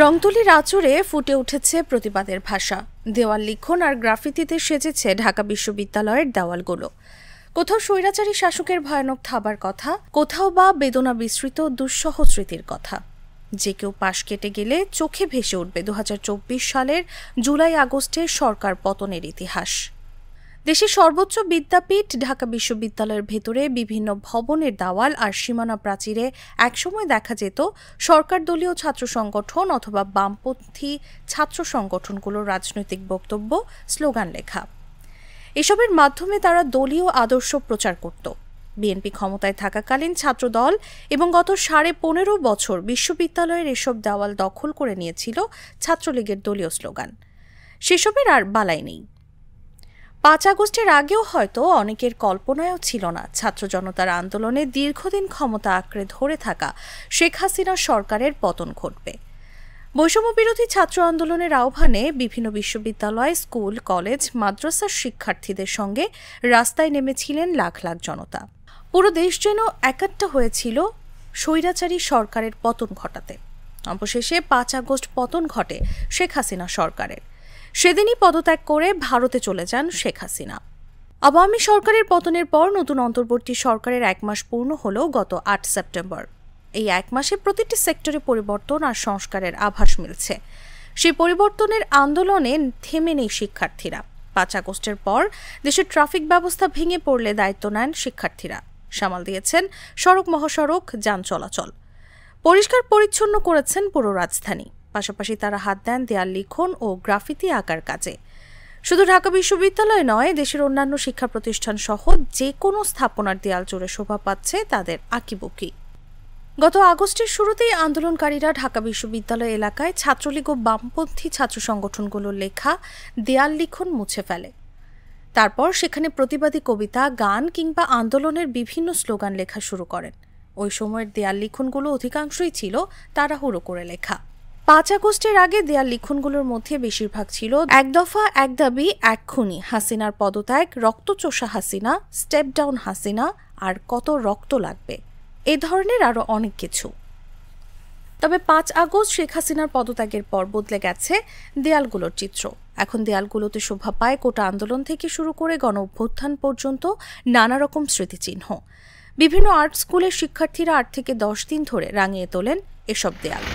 রংতুলির আঁচড়ে ফুটে উঠেছে প্রতিবাদের ভাষা। দেওয়াল লিখন আর গ্রাফিতিতে সেজেছে ঢাকা বিশ্ববিদ্যালয়ের দেওয়ালগুলো। কোথাও স্বৈরাচারী শাসকের ভয়ানক থাবার কথা, কোথাও বা বেদনা বিস্মৃত দুঃসহ স্মৃতির কথা। যে কেউ পাশ কেটে গেলে চোখে ভেসে উঠবে 2024 সালের জুলাই আগস্টের সরকার পতনের ইতিহাস। দেশের সর্বোচ্চ বিদ্যাপীঠ ঢাকা বিশ্ববিদ্যালয়ের ভেতরে বিভিন্ন ভবনের দেওয়াল আর সীমানা প্রাচীরে একসময় দেখা যেত সরকার দলীয় ছাত্র সংগঠন অথবা বামপন্থী ছাত্র সংগঠনগুলোর রাজনৈতিক বক্তব্য, স্লোগান লেখা। এসবের মাধ্যমে তারা দলীয় আদর্শ প্রচার করত। বিএনপি ক্ষমতায় থাকাকালীন ছাত্রদল এবং গত 15.5 বছর বিশ্ববিদ্যালয়ের এসব দেওয়াল দখল করে নিয়েছিল ছাত্রলীগের দলীয় স্লোগান। সেসবের আর বালাই নেই। 5 আগস্টের আগেও হয়তো অনেকের কল্পনায়ও ছিল না ছাত্র জনতার আন্দোলনে দীর্ঘদিন ক্ষমতা আঁকড়ে ধরে থাকা শেখ হাসিনা সরকারের পতন ঘটবে। বৈষম্য বিরোধী ছাত্র আন্দোলনের আহ্বানে বিভিন্ন বিশ্ববিদ্যালয়, স্কুল, কলেজ, মাদ্রাসার শিক্ষার্থীদের সঙ্গে রাস্তায় নেমেছিলেন লাখ লাখ জনতা। পুরো দেশ যেন একাট্টা হয়েছিল স্বৈরাচারী সরকারের পতন ঘটাতে। অবশেষে 5 আগস্ট পতন ঘটে শেখ হাসিনা সরকারের। সেদিনই পদত্যাগ করে ভারতে চলে যান শেখ হাসিনা। আওয়ামী সরকারের পতনের পর নতুন অন্তর্বর্তী সরকারের 1 মাস পূর্ণ হল গত 8 সেপ্টেম্বর। এই 1 মাসে প্রতিটি সেক্টরে পরিবর্তন আর সংস্কারের আভাস মিলছে। সেই পরিবর্তনের আন্দোলনে থেমে নেই শিক্ষার্থীরা। 5 আগস্টের পর দেশের ট্রাফিক ব্যবস্থা ভেঙে পড়লে দায়িত্ব নেন শিক্ষার্থীরা। সামাল দিয়েছেন সড়ক মহাসড়ক, যান চলাচল। পরিষ্কার পরিচ্ছন্ন করেছেন পুরো রাজধানী। পাশাপাশি তারা হাত দেন দেয়াল লিখন ও গ্রাফিতি আঁকার কাজে। শুধু ঢাকা বিশ্ববিদ্যালয় নয়, দেশের অন্যান্য শিক্ষা প্রতিষ্ঠান সহ যে কোনো স্থাপনার দেয়াল জুড়ে শোভা পাচ্ছে তাদের আঁকিবুকি। গত আগস্টের শুরুতেই আন্দোলনকারীরা ঢাকা বিশ্ববিদ্যালয় এলাকায় ছাত্রলীগ ও বামপন্থী ছাত্র সংগঠনগুলোর লেখা দেয়াল লিখন মুছে ফেলে। তারপর সেখানে প্রতিবাদী কবিতা, গান কিংবা আন্দোলনের বিভিন্ন স্লোগান লেখা শুরু করেন। ওই সময়ের দেয়াল লিখনগুলো অধিকাংশই ছিল তাড়াহুড়ো করে লেখা। 5 আগস্টের আগে দেয়াল লিখনগুলোর মধ্যে বেশিরভাগ ছিল এক দফা, এক দাবি, এক খুনি, হাসিনার পদত্যাগ, রক্তচোষা হাসিনা, স্টেপ ডাউন হাসিনা, আর কত রক্ত লাগবে, এ ধরনের আরও অনেক কিছু। তবে 5 আগস্ট শেখ হাসিনার পদত্যাগের পর বদলে গেছে দেয়ালগুলোর চিত্র। এখন দেয়ালগুলোতে শোভা পায় কোটা আন্দোলন থেকে শুরু করে গণ অভ্যুত্থান পর্যন্ত নানা রকম স্মৃতিচিহ্ন। বিভিন্ন আর্ট স্কুলের শিক্ষার্থীরা 8 থেকে 10 দিন ধরে রাঙিয়ে তোলেন এসব দেয়াল।